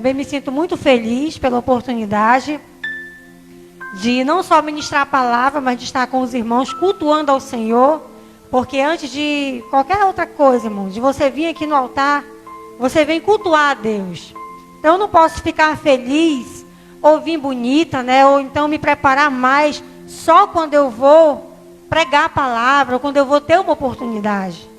Também me sinto muito feliz pela oportunidade de não só ministrar a palavra, mas de estar com os irmãos cultuando ao Senhor. Porque antes de qualquer outra coisa, irmão, de você vir aqui no altar, você vem cultuar a Deus. Então eu não posso ficar feliz ou vir bonita, né? Ou então me preparar mais só quando eu vou pregar a palavra, ou quando eu vou ter uma oportunidade.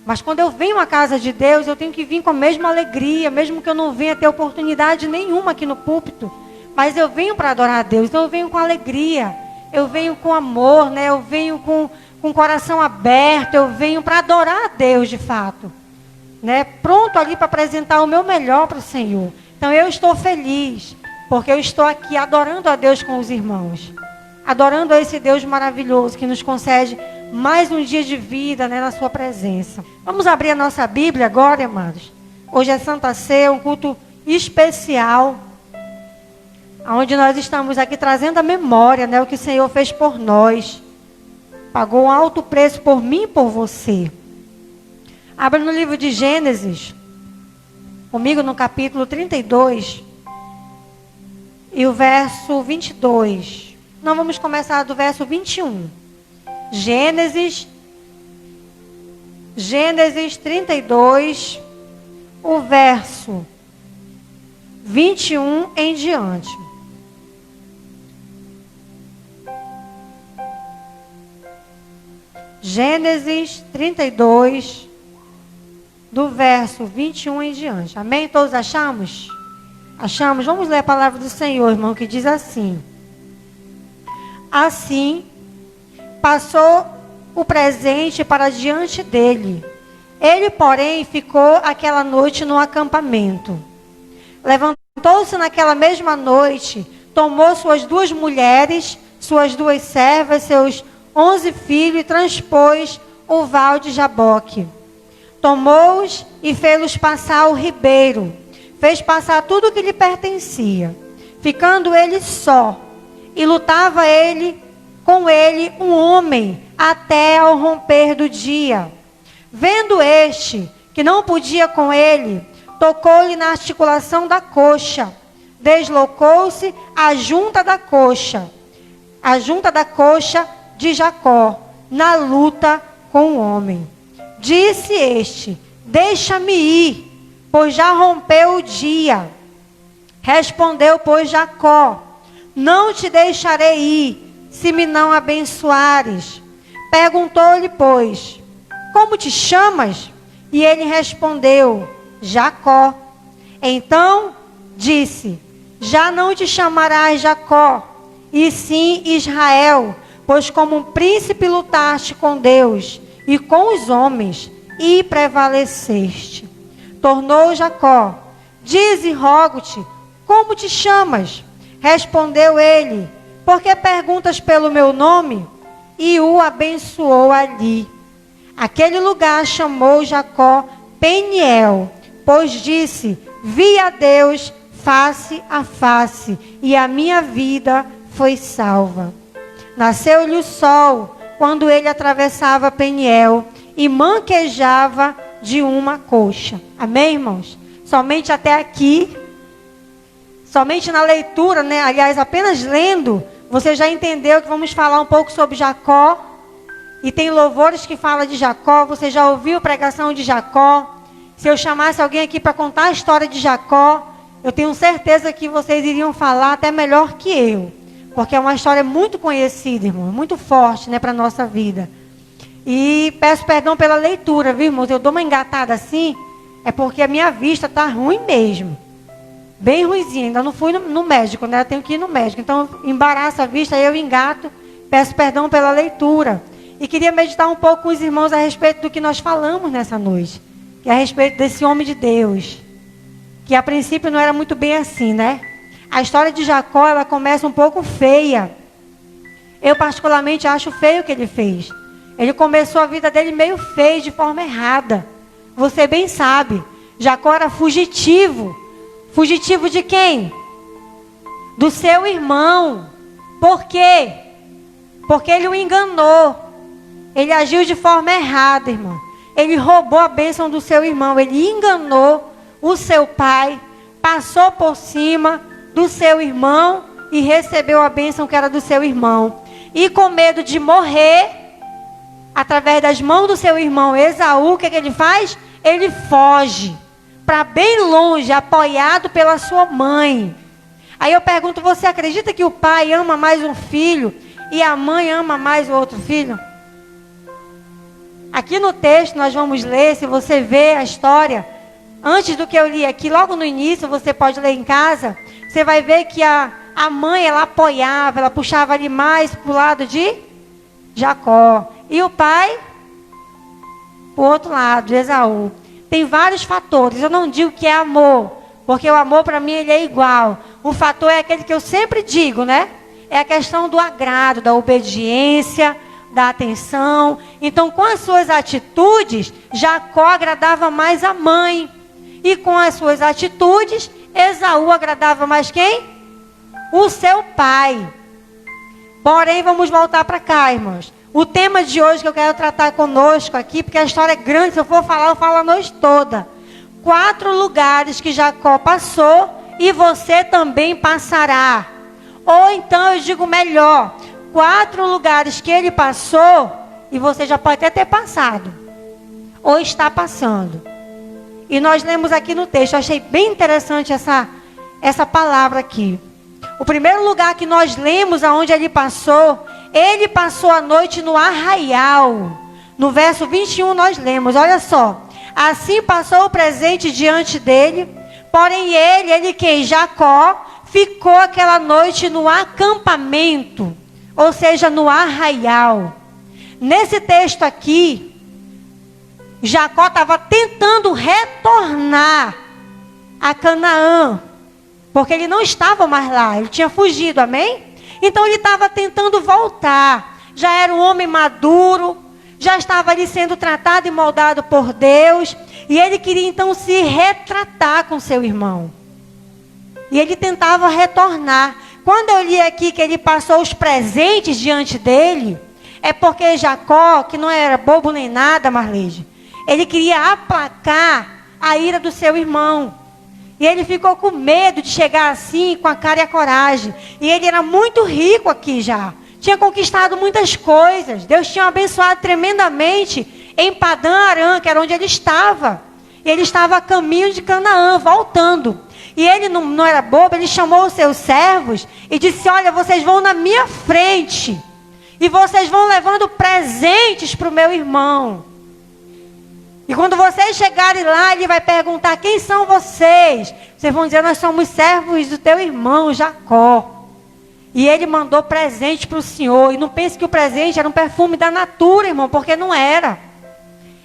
Mas quando eu venho à casa de Deus, eu tenho que vir com a mesma alegria, mesmo que eu não venha ter oportunidade nenhuma aqui no púlpito. Mas eu venho para adorar a Deus, então eu venho com alegria, eu venho com amor, né? Eu venho com o coração aberto, eu venho para adorar a Deus de fato. Né? Pronto ali para apresentar o meu melhor para o Senhor. Então eu estou feliz, porque eu estou aqui adorando a Deus com os irmãos. Adorando a esse Deus maravilhoso que nos concede mais um dia de vida, né, na sua presença. Vamos abrir a nossa Bíblia agora, amados. Hoje é Santa Ceia, um culto especial, onde nós estamos aqui trazendo a memória, né, o que o Senhor fez por nós. Pagou um alto preço por mim e por você. Abra no livro de Gênesis, comigo no capítulo 32, e o verso 22. Nós vamos começar do verso 21. Gênesis 32, o verso 21 em diante. Gênesis 32, do verso 21 em diante. Amém? Todos achamos? Achamos? Vamos ler a palavra do Senhor, irmão, que diz assim. Assim, passou o presente para diante dele. Ele, porém, ficou aquela noite no acampamento. Levantou-se naquela mesma noite, tomou suas 2 mulheres, suas 2 servas, seus 11 filhos e transpôs o val de Jaboque. Tomou-os e fez-los passar o ribeiro. Fez passar tudo o que lhe pertencia. Ficando ele só. E lutava ele com ele um homem até ao romper do dia. Vendo este que não podia com ele, tocou-lhe na articulação da coxa. Deslocou-se a junta da coxa de Jacó, na luta com o homem. Disse este: deixa-me ir, pois já rompeu o dia. Respondeu, pois, Jacó: não te deixarei ir, se me não abençoares. Perguntou-lhe, pois: como te chamas? E ele respondeu: Jacó. Então disse: já não te chamarás Jacó, e sim Israel, pois como um príncipe lutaste com Deus e com os homens, e prevaleceste. Tornou Jacó: dize, rogo-te, como te chamas? Respondeu ele: por que perguntas pelo meu nome? E o abençoou ali. Aquele lugar chamou Jacó Peniel, pois disse: vi a Deus face a face, e a minha vida foi salva. Nasceu-lhe o sol quando ele atravessava Peniel e manquejava de uma coxa. Amém, irmãos? Somente até aqui, somente na leitura, né? Aliás, apenas lendo, você já entendeu que vamos falar um pouco sobre Jacó. E tem louvores que falam de Jacó. Você já ouviu a pregação de Jacó? Se eu chamasse alguém aqui para contar a história de Jacó, eu tenho certeza que vocês iriam falar até melhor que eu. Porque é uma história muito conhecida, irmão. Muito forte, né, para a nossa vida. E peço perdão pela leitura, viu, irmãos? Eu dou uma engatada assim, é porque a minha vista está ruim mesmo. Bem ruimzinha. Ainda não fui no médico, né? Eu tenho que ir no médico. Então, embaraça a vista, eu engato. Peço perdão pela leitura. E queria meditar um pouco com os irmãos a respeito do que nós falamos nessa noite. Que é a respeito desse homem de Deus. Que a princípio não era muito bem assim, né? A história de Jacó, ela começa um pouco feia. Eu particularmente acho feio o que ele fez. Ele começou a vida dele meio feio, de forma errada. Você bem sabe. Jacó era fugitivo. Fugitivo de quem? Do seu irmão. Por quê? Porque ele o enganou. Ele agiu de forma errada, irmão. Ele roubou a bênção do seu irmão. Ele enganou o seu pai passou por cima do seu irmão e recebeu a bênção que era do seu irmão. E com medo de morrer, através das mãos do seu irmão Esaú, o que ele faz? Ele foge para bem longe, apoiado pela sua mãe. Aí eu pergunto, você acredita que o pai ama mais um filho e a mãe ama mais o outro filho? Aqui no texto nós vamos ler, se você vê a história, antes do que eu li aqui, logo no início, você pode ler em casa, você vai ver que a mãe, ela apoiava, ela puxava ali mais para o lado de Jacó. E o pai, para o outro lado, de Esaú. Tem vários fatores, eu não digo que é amor, porque o amor para mim ele é igual. O fator é aquele que eu sempre digo, né? É a questão do agrado, da obediência, da atenção. Então, com as suas atitudes, Jacó agradava mais a mãe. E com as suas atitudes, Esaú agradava mais quem? O seu pai. Porém, vamos voltar para cá, irmãos. O tema de hoje que eu quero tratar conosco aqui, porque a história é grande, se eu for falar, eu falo a noite toda. 4 lugares que Jacó passou e você também passará. Ou então eu digo melhor, 4 lugares que ele passou e você já pode até ter passado. Ou está passando. E nós lemos aqui no texto, eu achei bem interessante essa palavra aqui. O primeiro lugar que nós lemos aonde ele passou a noite no arraial. No verso 21 nós lemos, olha só. Assim passou o presente diante dele, porém ele quem? Jacó, ficou aquela noite no acampamento, ou seja, no arraial. Nesse texto aqui, Jacó estava tentando retornar a Canaã, porque ele não estava mais lá, ele tinha fugido, amém? Então ele estava tentando voltar, já era um homem maduro, já estava ali sendo tratado e moldado por Deus, e ele queria então se retratar com seu irmão. E ele tentava retornar. Quando eu li aqui que ele passou os presentes diante dele, é porque Jacó, que não era bobo nem nada, Marleide, ele queria aplacar a ira do seu irmão. E ele ficou com medo de chegar assim, com a cara e a coragem. E ele era muito rico aqui já. Tinha conquistado muitas coisas. Deus tinha abençoado tremendamente em Padã Arã, que era onde ele estava. E ele estava a caminho de Canaã, voltando. E ele não era bobo, ele chamou os seus servos e disse, olha, vocês vão na minha frente. E vocês vão levando presentes para o meu irmão. E quando vocês chegarem lá, ele vai perguntar, quem são vocês? Vocês vão dizer, nós somos servos do teu irmão, Jacó. E ele mandou presente para o Senhor. E não pense que o presente era um perfume da natura, irmão, porque não era.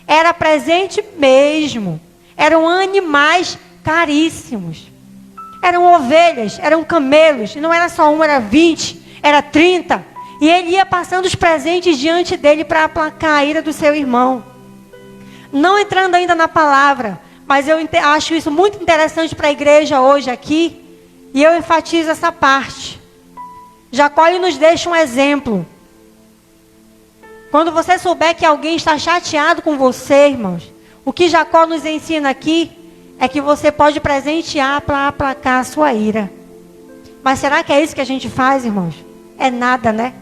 Era presente mesmo. Eram animais caríssimos. Eram ovelhas, eram camelos. E não era só um, era 20, era 30. E ele ia passando os presentes diante dele para aplacar a ira do seu irmão. Não entrando ainda na palavra, mas eu acho isso muito interessante para a igreja hoje aqui. E eu enfatizo essa parte. Jacó ele nos deixa um exemplo. Quando você souber que alguém está chateado com você, irmãos, o que Jacó nos ensina aqui é que você pode presentear para aplacar a sua ira. Mas será que é isso que a gente faz, irmãos? É nada, né?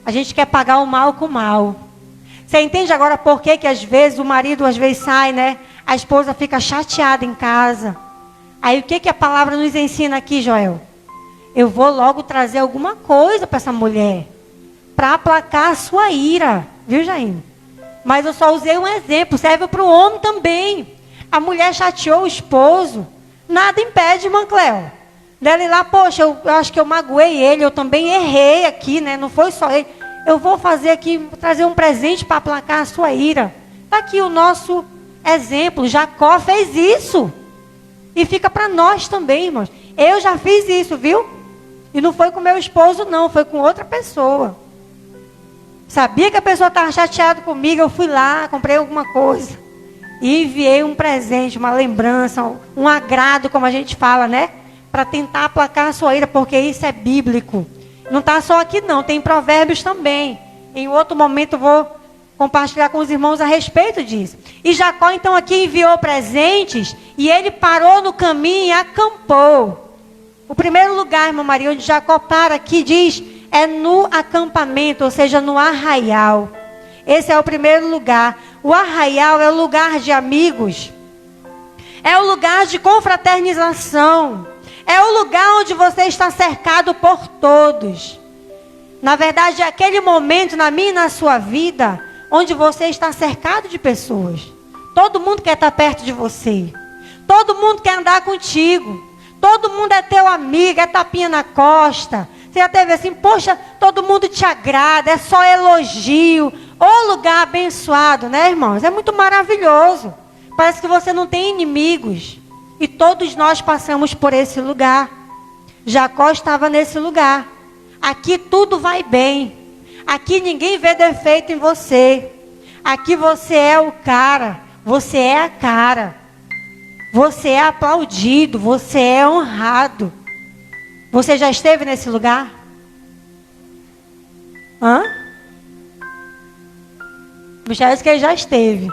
A gente quer pagar o mal com o mal. Você entende agora por que às vezes o marido às vezes sai, né? A esposa fica chateada em casa. Aí o que a palavra nos ensina aqui, Joel? Eu vou logo trazer alguma coisa para essa mulher. Para aplacar a sua ira. Viu, Jair? Mas eu só usei um exemplo. Serve para o homem também. A mulher chateou o esposo. Nada impede, irmã Cléo. Dela ir lá, poxa, eu acho que eu magoei ele. Eu também errei aqui, né? Não foi só ele. Eu vou fazer aqui, trazer um presente para aplacar a sua ira. Está aqui o nosso exemplo. Jacó fez isso. E fica para nós também, irmãos. Eu já fiz isso, viu? E não foi com meu esposo, não. Foi com outra pessoa. Sabia que a pessoa estava chateada comigo. Eu fui lá, comprei alguma coisa. E enviei um presente, uma lembrança, um agrado, como a gente fala, né? Para tentar aplacar a sua ira, porque isso é bíblico. Não está só aqui não, tem Provérbios também. Em outro momento eu vou compartilhar com os irmãos a respeito disso. E Jacó então aqui enviou presentes e ele parou no caminho e acampou. O primeiro lugar, irmã Maria, onde Jacó para aqui diz, é no acampamento, ou seja, no arraial. Esse é o primeiro lugar. O arraial é o lugar de amigos. É o lugar de confraternização. É o lugar onde você está cercado por todos. Na verdade, é aquele momento na minha e na sua vida onde você está cercado de pessoas. Todo mundo quer estar perto de você. Todo mundo quer andar contigo. Todo mundo é teu amigo, é tapinha na costa. Você já teve assim, poxa, todo mundo te agrada, é só elogio. Ô lugar abençoado, né, irmãos? É muito maravilhoso. Parece que você não tem inimigos. E todos nós passamos por esse lugar. Jacó estava nesse lugar. Aqui tudo vai bem. Aqui ninguém vê defeito em você. Aqui você é o cara. Você é a cara. Você é aplaudido. Você é honrado. Você já esteve nesse lugar? Hã? Michel disse que ele já esteve.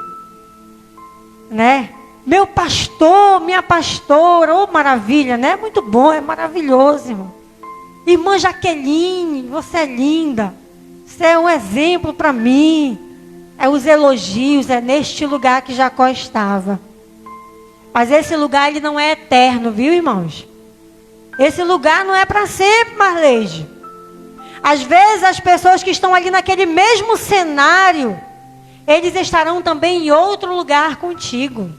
Né? Meu pastor, minha pastora. Oh, maravilha, né? Muito bom, é maravilhoso, irmão. Irmã Jaqueline, você é linda. Você é um exemplo para mim. É os elogios, é neste lugar que Jacó estava. Mas esse lugar ele não é eterno, viu, irmãos? Esse lugar não é para sempre, Marleide. Às vezes as pessoas que estão ali naquele mesmo cenário, eles estarão também em outro lugar contigo.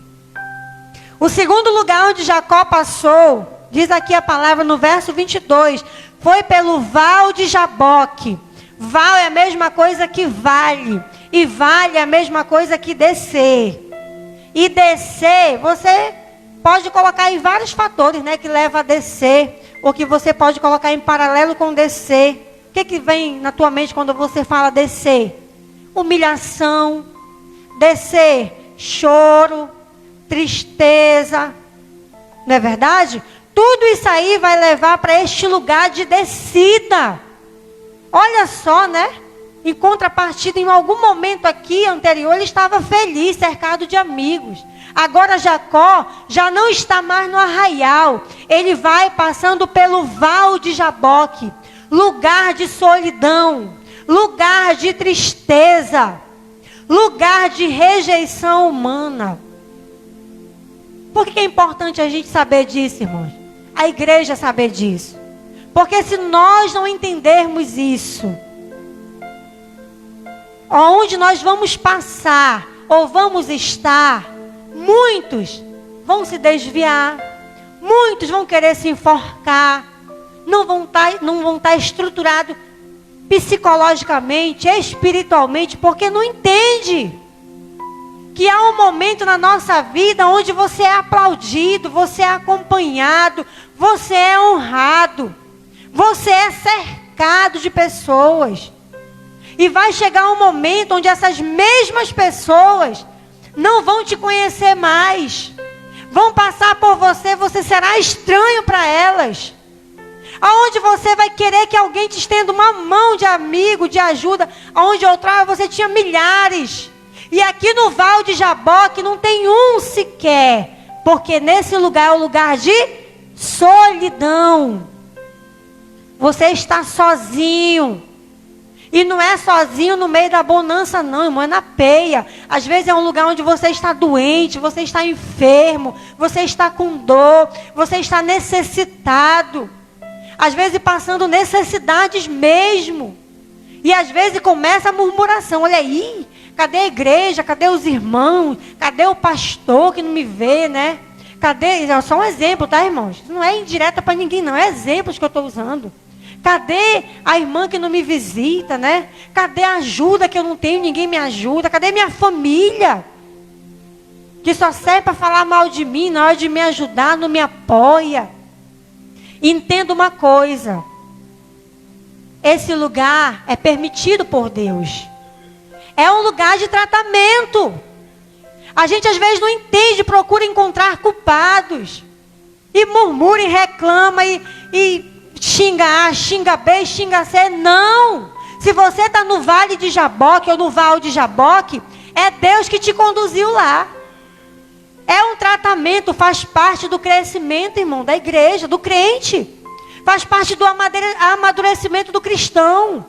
O segundo lugar onde Jacó passou, diz aqui a palavra no verso 22, foi pelo val de Jaboque. Val é a mesma coisa que vale. E vale é a mesma coisa que descer. E descer, você pode colocar em vários fatores, né, que leva a descer. Ou que você pode colocar em paralelo com descer. O que vem na tua mente quando você fala descer? Humilhação. Descer, choro, tristeza. Não é verdade? Tudo isso aí vai levar para este lugar de descida. Olha só, né? Em contrapartida, em algum momento aqui anterior, ele estava feliz, cercado de amigos. Agora Jacó já não está mais no arraial. Ele vai passando pelo val de Jaboque. Lugar de solidão. Lugar de tristeza. Lugar de rejeição humana. Por que é importante a gente saber disso, irmãos? A igreja saber disso. Porque se nós não entendermos isso, onde nós vamos passar ou vamos estar, muitos vão se desviar, muitos vão querer se enforcar, não vão estar estruturados psicologicamente, espiritualmente, porque não entende que há um momento na nossa vida onde você é aplaudido, você é acompanhado, você é honrado, você é cercado de pessoas. E vai chegar um momento onde essas mesmas pessoas não vão te conhecer mais. Vão passar por você, você será estranho para elas. Aonde você vai querer que alguém te estenda uma mão de amigo, de ajuda, aonde outrora você tinha milhares. E aqui no Val de Jaboque não tem um sequer, porque nesse lugar é o lugar de solidão. Você está sozinho. E não é sozinho no meio da bonança não, irmão, é na peia. Às vezes é um lugar onde você está doente, você está enfermo, você está com dor, você está necessitado. Às vezes passando necessidades mesmo. E às vezes começa a murmuração. Olha aí, cadê a igreja? Cadê os irmãos? Cadê o pastor que não me vê, né? Cadê? É só um exemplo, tá, irmãos? Não é indireta para ninguém, não. É exemplos que eu estou usando. Cadê a irmã que não me visita, né? Cadê a ajuda que eu não tenho, ninguém me ajuda? Cadê minha família? Que só serve para falar mal de mim, na hora de me ajudar, não me apoia. Entenda uma coisa. Esse lugar é permitido por Deus. É um lugar de tratamento. A gente às vezes não entende, procura encontrar culpados. E murmura e reclama e xinga A, xinga B, xinga C. Não! Se você está no Vale de Jaboque ou no Vale de Jaboque, é Deus que te conduziu lá. É um tratamento, faz parte do crescimento, irmão, da igreja, do crente. Faz parte do amadurecimento do cristão.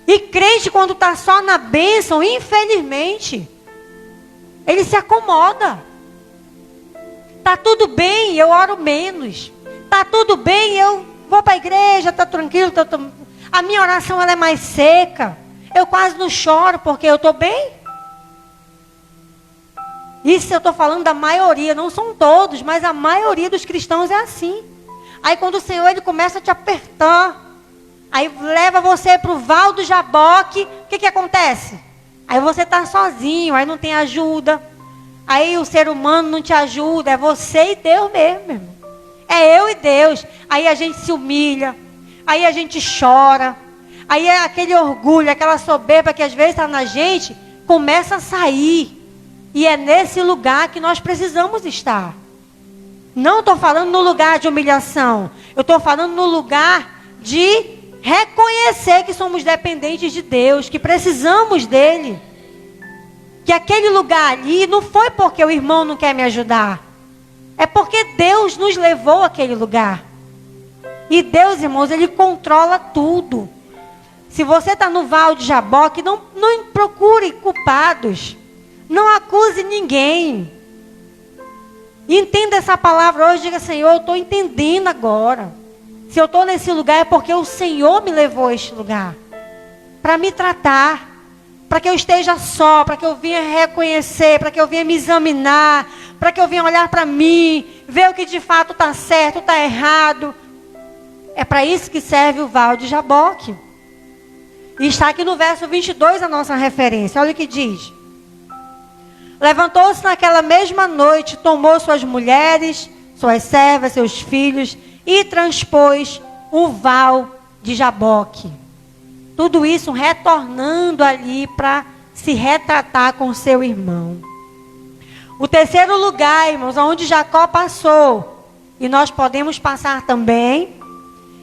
E crente, quando está só na bênção, infelizmente, ele se acomoda. Está tudo bem, eu oro menos. Está tudo bem, eu vou para a igreja, está tranquilo. A minha oração ela é mais seca. Eu quase não choro porque eu estou bem. Isso eu estou falando da maioria, não são todos, mas a maioria dos cristãos é assim. Aí quando o Senhor ele começa a te apertar, aí leva você para o Val do Jaboque, o que acontece? Aí você está sozinho, aí não tem ajuda. Aí o ser humano não te ajuda, é você e Deus mesmo, meu irmão. É eu e Deus. Aí a gente se humilha, aí a gente chora. Aí é aquele orgulho, aquela soberba que às vezes está na gente, começa a sair. E é nesse lugar que nós precisamos estar. Não estou falando no lugar de humilhação. Eu estou falando no lugar de reconhecer que somos dependentes de Deus, que precisamos dEle. Que aquele lugar ali não foi porque o irmão não quer me ajudar. É porque Deus nos levou àquele lugar. E Deus, irmãos, Ele controla tudo. Se você está no Vale de Jaboque, não procure culpados. Não acuse ninguém. Entenda essa palavra hoje. Diga, Senhor, eu estou entendendo agora. Se eu estou nesse lugar é porque o Senhor me levou a este lugar. Para me tratar. Para que eu esteja só. Para que eu venha reconhecer. Para que eu venha me examinar. Para que eu venha olhar para mim. Ver o que de fato está certo, está errado. É para isso que serve o Vale de Jaboque. E está aqui no verso 22 a nossa referência. Olha o que diz. Levantou-se naquela mesma noite, tomou suas mulheres, suas servas, seus filhos e transpôs o Val de Jaboque. Tudo isso retornando ali para se retratar com seu irmão. O terceiro lugar, irmãos, onde Jacó passou, e nós podemos passar também,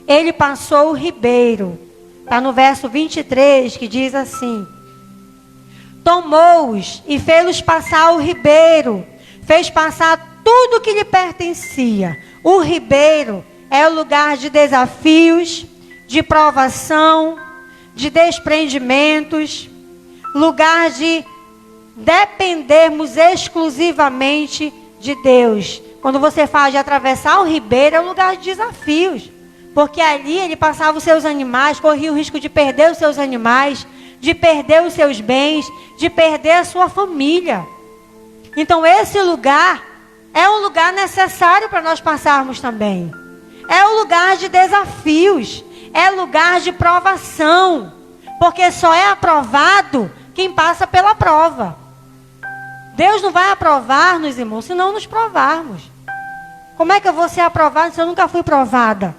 ele passou o ribeiro. Está no verso 23 que diz assim. Tomou-os e fez-los passar o ribeiro. Fez passar tudo que lhe pertencia. O ribeiro é o lugar de desafios, de provação, de desprendimentos. Lugar de dependermos exclusivamente de Deus. Quando você fala de atravessar o ribeiro, é um lugar de desafios. Porque ali ele passava os seus animais, corria o risco de perder os seus animais, de perder os seus bens, de perder a sua família. Então esse lugar é um lugar necessário para nós passarmos também. É um lugar de desafios, é lugar de provação, porque só é aprovado quem passa pela prova. Deus não vai aprovar-nos, irmãos, se não nos provarmos. Como é que eu vou ser aprovado se eu nunca fui provada?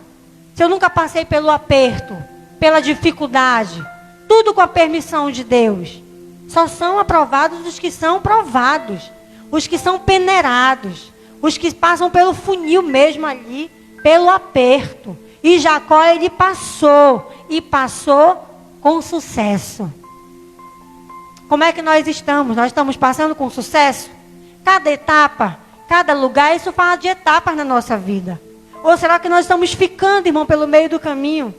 Se eu nunca passei pelo aperto, pela dificuldade? Tudo com a permissão de Deus. Só são aprovados os que são provados. Os que são peneirados. Os que passam pelo funil mesmo ali. Pelo aperto. E Jacó ele passou. E passou com sucesso. Como é que nós estamos? Nós estamos passando com sucesso? Cada etapa, cada lugar, isso fala de etapas na nossa vida. Ou será que nós estamos ficando, irmão, pelo meio do caminho?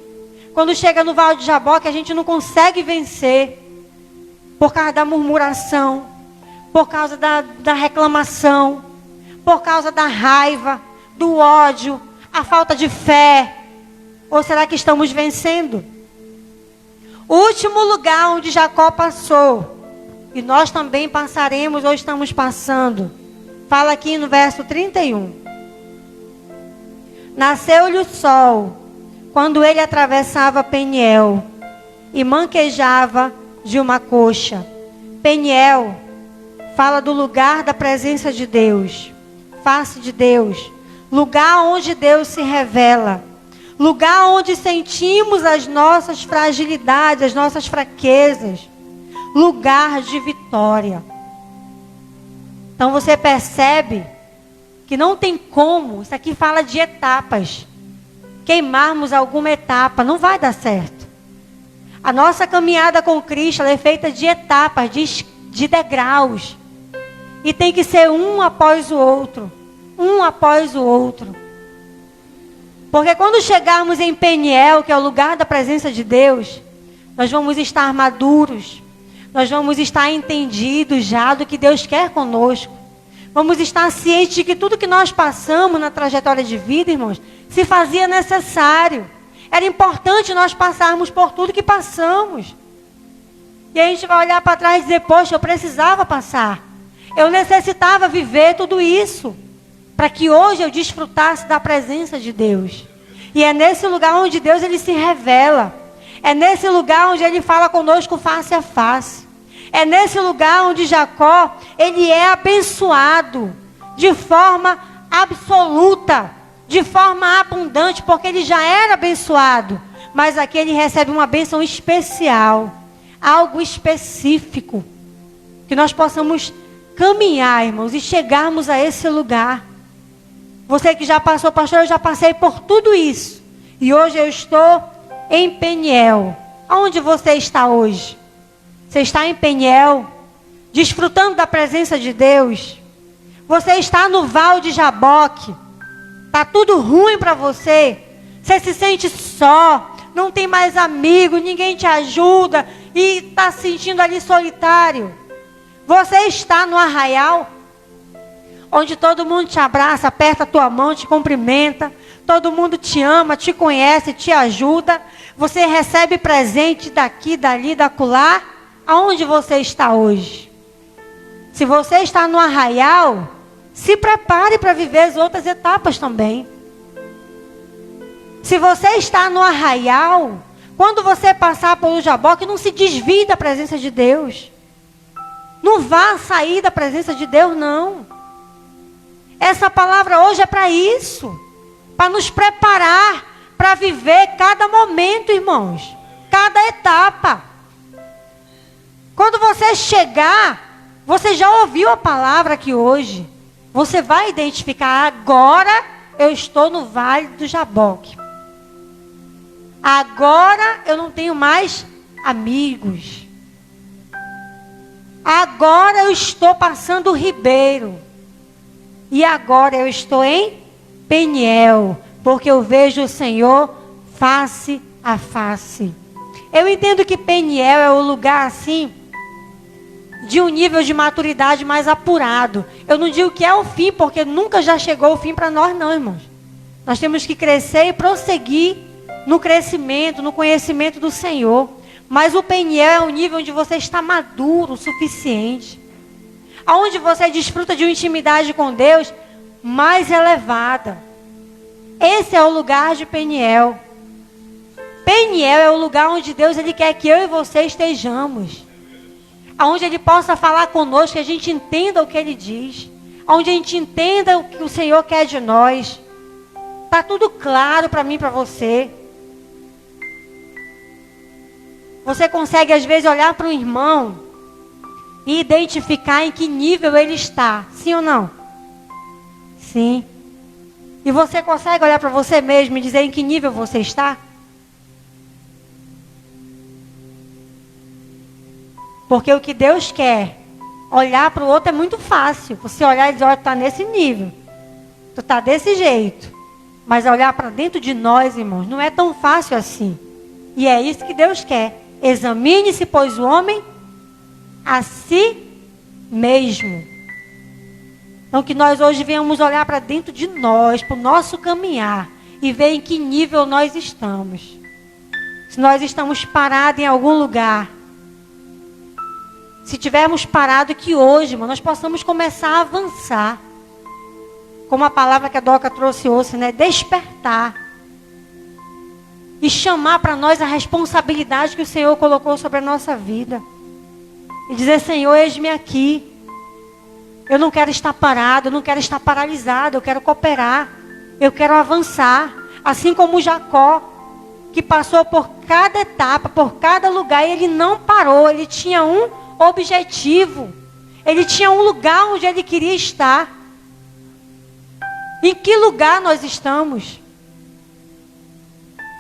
Quando chega no Vale de Jaboque, a gente não consegue vencer. Por causa da murmuração. Por causa da reclamação. Por causa da raiva. Do ódio. A falta de fé. Ou será que estamos vencendo? O último lugar onde Jacó passou. E nós também passaremos ou estamos passando. Fala aqui no verso 31. Nasceu-lhe o sol, quando ele atravessava Peniel, e manquejava de uma coxa. Peniel fala do lugar da presença de Deus, face de Deus, lugar onde Deus se revela, lugar onde sentimos as nossas fragilidades, as nossas fraquezas, lugar de vitória. Então você percebe que não tem como, isso aqui fala de etapas. queimarmos alguma etapa, não vai dar certo. A nossa caminhada com Cristo, ela é feita de etapas, de degraus. E tem que ser um após o outro. Um após o outro. Porque quando chegarmos em Peniel, que é o lugar da presença de Deus, nós vamos estar maduros. Nós vamos estar entendidos já do que Deus quer conosco. Vamos estar cientes de que tudo que nós passamos na trajetória de vida, irmãos, se fazia necessário. Era importante nós passarmos por tudo que passamos. E a gente vai olhar para trás e dizer, poxa, eu precisava passar. Eu necessitava viver tudo isso. Para que hoje eu desfrutasse da presença de Deus. E é nesse lugar onde Deus ele se revela. É nesse lugar onde ele fala conosco face a face. É nesse lugar onde Jacó, ele é abençoado. De forma absoluta. De forma abundante, porque ele já era abençoado. Mas aqui ele recebe uma bênção especial. Algo específico. Que nós possamos caminhar, irmãos, e chegarmos a esse lugar. Você que já passou, pastor, eu já passei por tudo isso. E hoje eu estou em Peniel. Aonde você está hoje? Você está em Peniel, desfrutando da presença de Deus? Você está no Val de Jaboque? Está tudo ruim para você? Você se sente só, não tem mais amigo, ninguém te ajuda e está se sentindo ali solitário. Você está no arraial, onde todo mundo te abraça, aperta a tua mão, te cumprimenta, todo mundo te ama, te conhece, te ajuda. Você recebe presente daqui, dali, dacolá. Aonde você está hoje? Se você está no arraial, se prepare para viver as outras etapas também. Se você está no arraial, quando você passar pelo Jaboque, não se desvie da presença de Deus. Não vá sair da presença de Deus, não. Essa palavra hoje é para isso. Para nos preparar para viver cada momento, irmãos. Cada etapa. Quando você chegar, você já ouviu a palavra aqui hoje. Você vai identificar, agora eu estou no Vale do Jaboque. Agora eu não tenho mais amigos. Agora eu estou passando o ribeiro. E agora eu estou em Peniel, porque eu vejo o Senhor face a face. Eu entendo que Peniel é o lugar assim, de um nível de maturidade mais apurado. Eu não digo que é o fim, porque nunca já chegou o fim para nós não, irmãos. Nós temos que crescer e prosseguir no crescimento, no conhecimento do Senhor. Mas o Peniel é o nível onde você está maduro o suficiente. Onde você desfruta de uma intimidade com Deus mais elevada. Esse é o lugar de Peniel. Peniel é o lugar onde Deus ele quer que eu e você estejamos. Onde Ele possa falar conosco, que a gente entenda o que Ele diz. Onde a gente entenda o que o Senhor quer de nós. Está tudo claro para mim e para você. Você consegue às vezes olhar para um irmão e identificar em que nível ele está. Sim ou não? Sim. E você consegue olhar para você mesmo e dizer em que nível você está? Porque o que Deus quer, olhar para o outro é muito fácil. Você olhar e dizer, olha, tu está nesse nível. Tu está desse jeito. Mas olhar para dentro de nós, irmãos, não é tão fácil assim. E é isso que Deus quer. Examine-se, pois, o homem a si mesmo. Então que nós hoje venhamos olhar para dentro de nós, para o nosso caminhar, e ver em que nível nós estamos. Se nós estamos parados em algum lugar. Se tivermos parado, que hoje, irmão, nós possamos começar a avançar. Como a palavra que a Doca trouxe hoje, né? Despertar. E chamar para nós a responsabilidade que o Senhor colocou sobre a nossa vida. E dizer, Senhor, eis-me aqui. Eu não quero estar parado, eu não quero estar paralisado, eu quero cooperar. Eu quero avançar. Assim como Jacó, que passou por cada etapa, por cada lugar, e ele não parou, ele tinha um objetivo. Ele tinha um lugar onde ele queria estar. Em que lugar nós estamos?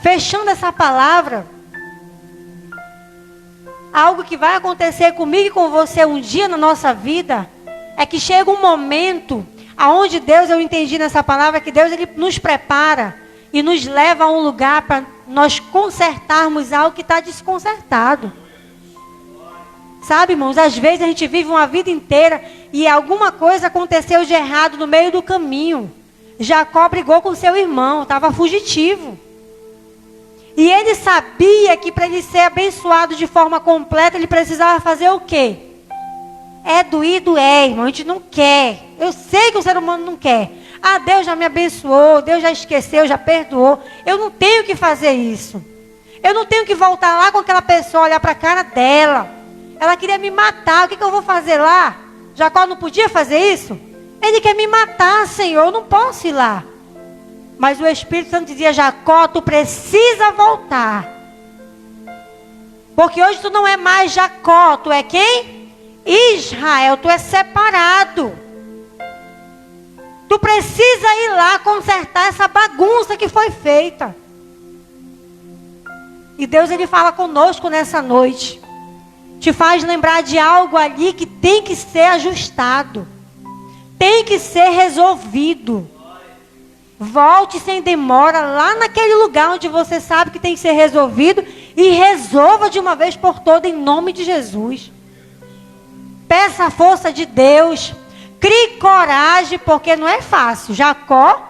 fechando essa palavra, algo que vai acontecer comigo e com você um dia na nossa vida, é que chega um momento aonde Deus, eu entendi nessa palavra, que Deus ele nos prepara e nos leva a um lugar para nós consertarmos algo que está desconcertado. Sabe, irmãos, às vezes a gente vive uma vida inteira e alguma coisa aconteceu de errado no meio do caminho. Jacó brigou com seu irmão, estava fugitivo. E ele sabia que para ele ser abençoado de forma completa, ele precisava fazer o quê? É doído, irmão, a gente não quer. Eu sei que o ser humano não quer. Ah, Deus já me abençoou, Deus já esqueceu, já perdoou. Eu não tenho que fazer isso. Eu não tenho que voltar lá com aquela pessoa, olhar para a cara dela. Ela queria me matar, o que eu vou fazer lá? Jacó não podia fazer isso? Ele quer me matar, Senhor, eu não posso ir lá. Mas o Espírito Santo dizia, Jacó, tu precisa voltar. Porque hoje tu não é mais Jacó, tu é quem? Israel, tu é separado. Tu precisa ir lá consertar essa bagunça que foi feita. E Deus ele fala conosco nessa noite. Te faz lembrar de algo ali que tem que ser ajustado. Tem que ser resolvido. Volte sem demora lá naquele lugar onde você sabe que tem que ser resolvido e resolva de uma vez por todas em nome de Jesus. Peça a força de Deus. Crie coragem, porque não é fácil. Jacó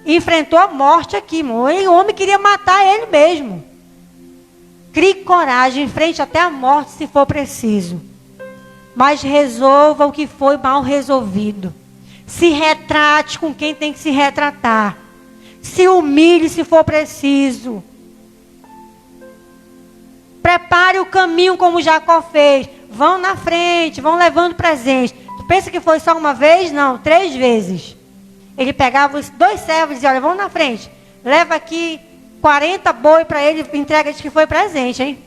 enfrentou a morte aqui, irmão. O homem queria matar ele mesmo. Crie coragem, enfrente até a morte se for preciso. Mas resolva o que foi mal resolvido. Se retrate com quem tem que se retratar. Se humilhe se for preciso. Prepare o caminho como Jacó fez. Vão na frente, vão levando presente. Tu pensa que foi só uma vez? Não, 3 vezes. Ele pegava os 2 servos e dizia, olha, vão na frente. Leva aqui 40 boi para ele, entrega de que foi presente, hein?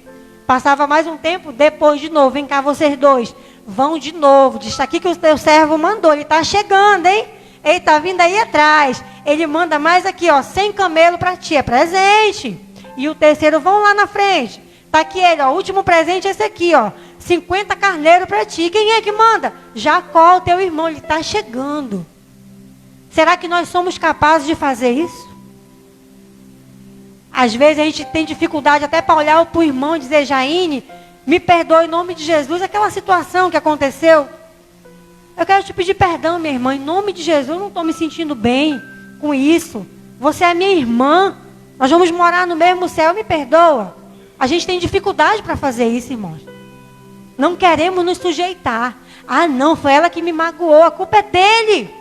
Passava mais um tempo, depois de novo, vem cá vocês 2. Vão de novo, diz aqui que o teu servo mandou, ele está chegando, hein? Ele está vindo aí atrás. Ele manda mais aqui, ó, 100 camelos para ti, é presente. E o terceiro, vão lá na frente. Está aqui ele, ó, o último presente é esse aqui, ó. 50 carneiros para ti. Quem é que manda? Jacó, o teu irmão, ele está chegando. Será que nós somos capazes de fazer isso? Às vezes a gente tem dificuldade até para olhar para o irmão e dizer, Jaine, me perdoe em nome de Jesus, aquela situação que aconteceu. Eu quero te pedir perdão, minha irmã, em nome de Jesus, eu não estou me sentindo bem com isso. Você é minha irmã, nós vamos morar no mesmo céu, me perdoa. A gente tem dificuldade para fazer isso, irmãos. Não queremos nos sujeitar. Ah, não, foi ela que me magoou, a culpa é dele.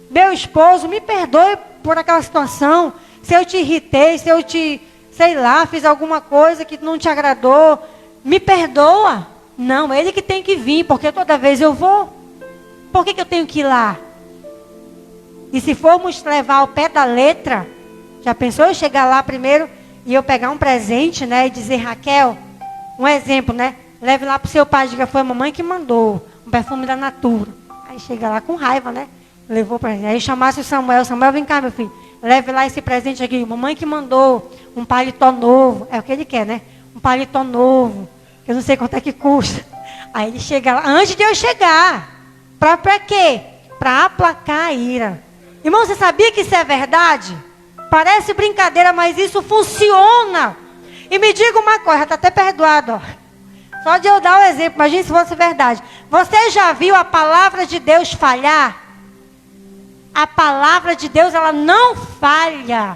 Meu esposo, me perdoe por aquela situação. Se eu te irritei, se eu te, sei lá, fiz alguma coisa que não te agradou, me perdoa. Não, ele que tem que vir, porque toda vez eu vou. Por que eu tenho que ir lá? E se formos levar ao pé da letra, já pensou eu chegar lá primeiro e eu pegar um presente, né, e dizer, Raquel, um exemplo, né, leve lá pro seu pai, diga, foi a mamãe que mandou, um perfume da Natura. Aí chega lá com raiva, né, levou para ele. Aí chamasse o Samuel, vem cá, meu filho. Leve lá esse presente aqui. Mamãe que mandou um paletó novo. É o que ele quer, né? Um paletó novo. Eu não sei quanto é que custa. Aí ele chega lá. Antes de eu chegar. Para quê? Para aplacar a ira. Irmão, você sabia que isso é verdade? Parece brincadeira, mas isso funciona. E me diga uma coisa. Já está até perdoado, ó. Só de eu dar o exemplo. Imagina se fosse verdade. Você já viu a palavra de Deus falhar? A palavra de Deus, ela não falha.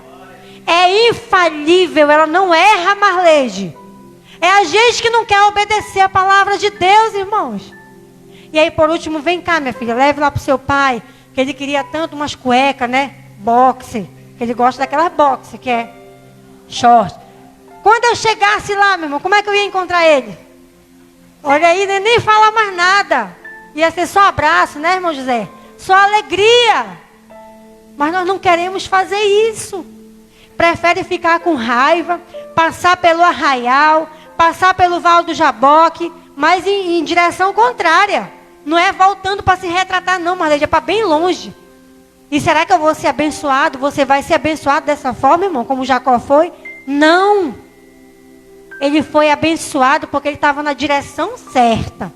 É infalível, ela não erra, Marleide. É a gente que não quer obedecer a palavra de Deus, irmãos. E aí, por último, vem cá, minha filha, leve lá pro seu pai, que ele queria tanto umas cuecas, né? Boxe, que ele gosta daquelas boxe, que é short. Quando eu chegasse lá, meu irmão, como é que eu ia encontrar ele? Olha aí, nem fala mais nada. Ia ser só abraço, né, irmão José? Só alegria. Mas nós não queremos fazer isso. Prefere ficar com raiva, passar pelo arraial, passar pelo Val do Jaboque, mas em direção contrária. Não é voltando para se retratar não, mas é para bem longe. E será que eu vou ser abençoado? Você vai ser abençoado dessa forma, irmão, como Jacó foi? Não. Ele foi abençoado porque ele estava na direção certa.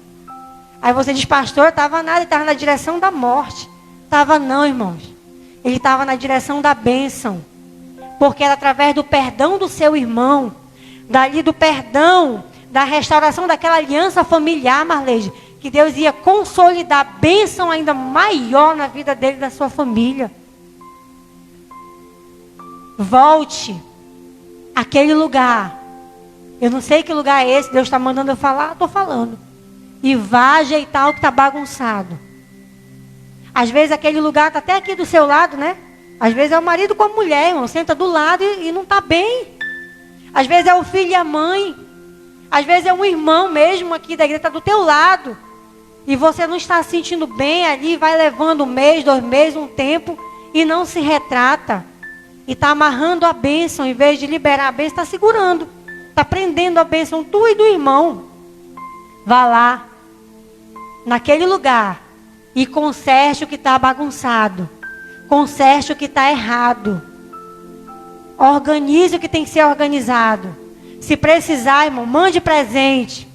Aí você diz, pastor, estava nada, ele estava na direção da morte. Estava não, irmãos. Ele estava na direção da bênção. Porque era através do perdão do seu irmão, dali do perdão, da restauração daquela aliança familiar, Marleide, que Deus ia consolidar a bênção ainda maior na vida dele e da sua família. Volte àquele lugar. Eu não sei que lugar é esse, Deus está mandando eu falar, estou falando. E vá ajeitar o que está bagunçado. Às vezes aquele lugar está até aqui do seu lado, né? Às vezes é o marido com a mulher, irmão, senta do lado e não está bem. Às vezes é o filho e a mãe. Às vezes é um irmão mesmo aqui da igreja, está do teu lado. E você não está se sentindo bem ali, vai levando 1 mês, 2 meses, um tempo, e não se retrata. E está amarrando a bênção, em vez de liberar a bênção, está segurando. Está prendendo a bênção, tu e do irmão. Vá lá, naquele lugar, e conserte o que está bagunçado. Conserte o que está errado. Organize o que tem que ser organizado. Se precisar, irmão, mande presente.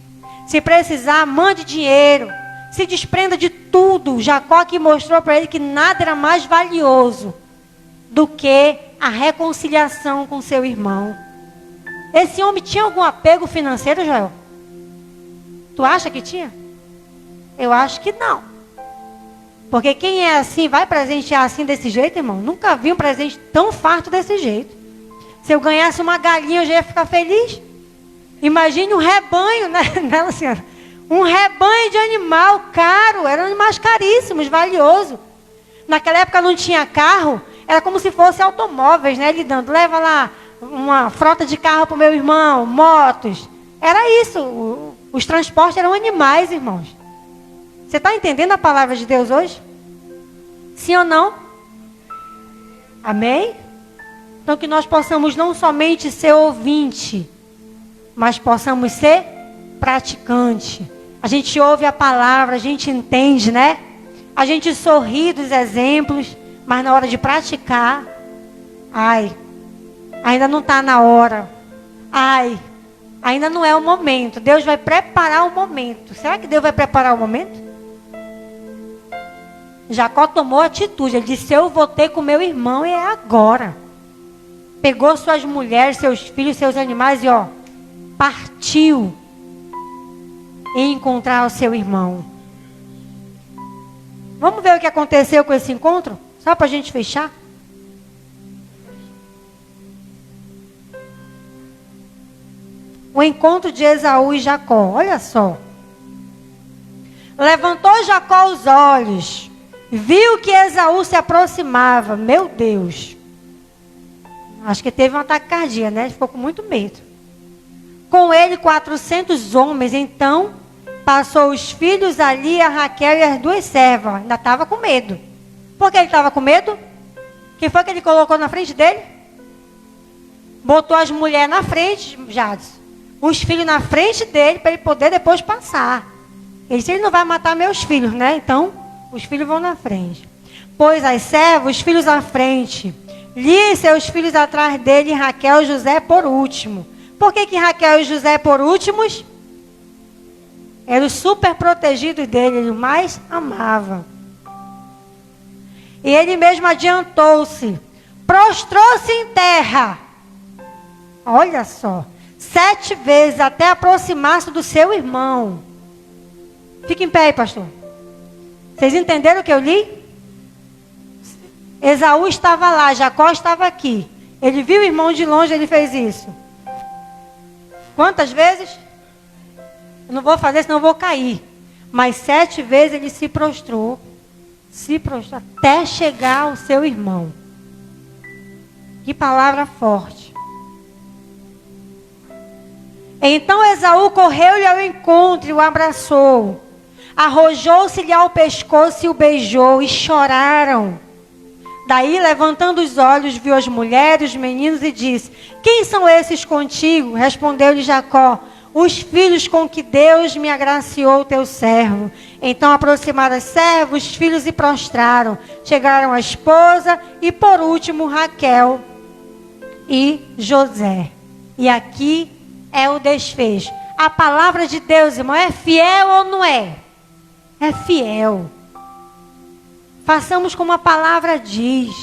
Se precisar, mande dinheiro. Se desprenda de tudo. Jacó que mostrou para ele que nada era mais valioso do que a reconciliação com seu irmão. Esse homem tinha algum apego financeiro, Joel? Tu acha que tinha? Eu acho que não. Porque quem é assim, vai presentear assim desse jeito, irmão? Nunca vi um presente tão farto desse jeito. Se eu ganhasse uma galinha, eu já ia ficar feliz. Imagine um rebanho, né, Luciana? Um rebanho de animal caro. Eram animais caríssimos, valiosos. Naquela época não tinha carro. Era como se fosse automóveis, né? Ele dando, leva lá uma frota de carro para o meu irmão, motos. Era isso. Os transportes eram animais, irmãos. Você está entendendo a palavra de Deus hoje? Sim ou não? Amém? Então que nós possamos não somente ser ouvinte, mas possamos ser praticante. A gente ouve a palavra, a gente entende, né? A gente sorri dos exemplos, mas na hora de praticar, ainda não está na hora. Ainda não é o momento. Deus vai preparar o momento. Será que Deus vai preparar o momento? Jacó tomou atitude. Ele disse, eu vou ter com meu irmão e é agora. Pegou suas mulheres, seus filhos, seus animais e partiu em encontrar o seu irmão. Vamos ver o que aconteceu com esse encontro? Só para a gente fechar. O encontro de Esaú e Jacó. Olha só. Levantou Jacó os olhos. Viu que Esaú se aproximava. Meu Deus. Acho que teve um ataque cardíaco, né? Ele ficou com muito medo. Com ele 400 homens. Então, passou os filhos ali, a Raquel e as 2 servas. Ainda estava com medo. Por que ele estava com medo? Quem foi que ele colocou na frente dele? Botou as mulheres na frente, Jadson. Os filhos na frente dele, para ele poder depois passar. Ele disse, ele não vai matar meus filhos, né? Então, os filhos vão na frente. Pôs as servas, os filhos à frente. Lia e seus filhos atrás dele, e Raquel e José por último. Por que Raquel e José por últimos? Eram os super protegidos dele, ele mais amava. E ele mesmo adiantou-se. Prostrou-se em terra. Olha só. 7 vezes até aproximar-se do seu irmão. Fica em pé aí, pastor. Vocês entenderam o que eu li? Esaú estava lá, Jacó estava aqui. Ele viu o irmão de longe, ele fez isso. Quantas vezes? Eu não vou fazer, senão eu vou cair. Mas 7 vezes ele se prostrou. Se prostrou até chegar ao seu irmão. Que palavra forte. Então Esaú correu-lhe ao encontro e o abraçou. Arrojou-se-lhe ao pescoço e o beijou e choraram. Daí, levantando os olhos, viu as mulheres, os meninos e disse, quem são esses contigo? Respondeu-lhe Jacó, os filhos com que Deus me agraciou, teu servo. Então aproximaram os servos, os filhos e prostraram. Chegaram a esposa e por último Raquel e José. E aqui é o desfecho. A palavra de Deus, irmão, é fiel ou não é? É fiel. Façamos como a palavra diz.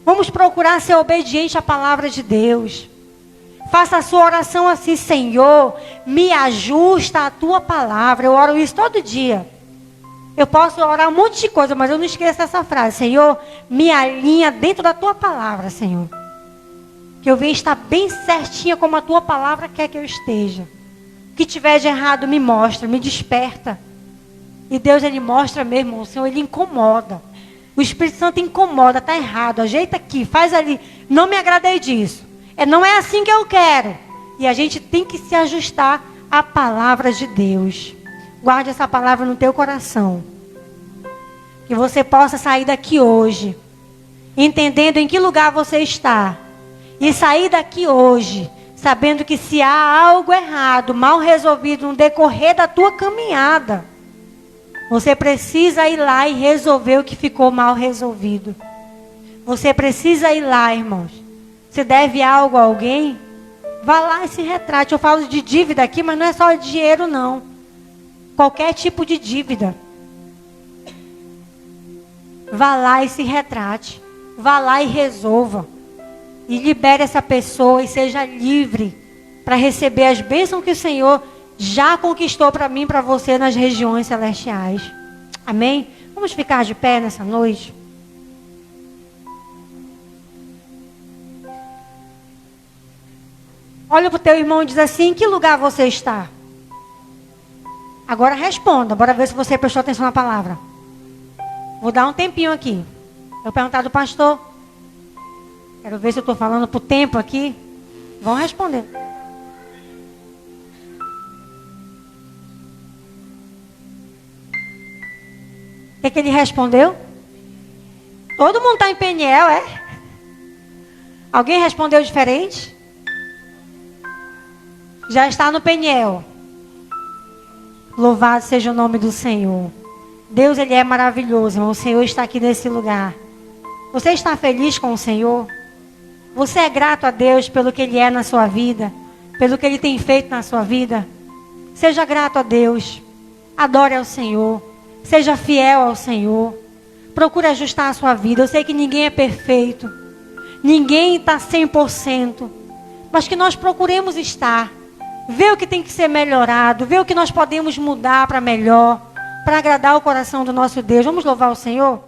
Vamos procurar ser obediente à palavra de Deus. Faça a sua oração assim: Senhor, me ajusta a tua palavra. Eu oro isso todo dia. Eu posso orar um monte de coisa, mas eu não esqueço essa frase: Senhor, me alinha dentro da tua palavra, Senhor. Que eu venha estar bem certinha como a tua palavra quer que eu esteja. O que tiver de errado, me mostra, me desperta. E Deus, Ele mostra mesmo, o Senhor, Ele incomoda. O Espírito Santo incomoda, está errado, ajeita aqui, faz ali. Não me agradei disso. Não é assim que eu quero. E a gente tem que se ajustar à palavra de Deus. Guarde essa palavra no teu coração. Que você possa sair daqui hoje, entendendo em que lugar você está. E sair daqui hoje, sabendo que se há algo errado, mal resolvido no decorrer da tua caminhada, você precisa ir lá e resolver o que ficou mal resolvido. Você precisa ir lá, irmãos. Você deve algo a alguém? Vá lá e se retrate. Eu falo de dívida aqui, mas não é só dinheiro, não. Qualquer tipo de dívida. Vá lá e se retrate. Vá lá e resolva. E libere essa pessoa e seja livre para receber as bênçãos que o Senhor já conquistou para mim e para você nas regiões celestiais. Amém? Vamos ficar de pé nessa noite? Olha para o teu irmão e diz assim: em que lugar você está? Agora responda, bora ver se você prestou atenção na palavra. Vou dar um tempinho aqui. Eu perguntar do pastor. Quero ver se eu estou falando por tempo aqui. Vão responder. O que ele respondeu? Todo mundo está em Peniel, é? Alguém respondeu diferente? Já está no Peniel. Louvado seja o nome do Senhor. Deus, Ele é maravilhoso, irmão. O Senhor está aqui nesse lugar. Você está feliz com o Senhor? Você é grato a Deus pelo que Ele é na sua vida? Pelo que Ele tem feito na sua vida? Seja grato a Deus. Adore ao Senhor. Seja fiel ao Senhor. Procure ajustar a sua vida. Eu sei que ninguém é perfeito. Ninguém está 100%. Mas que nós procuremos estar. Ver o que tem que ser melhorado. Ver o que nós podemos mudar para melhor. Para agradar o coração do nosso Deus. Vamos louvar o Senhor?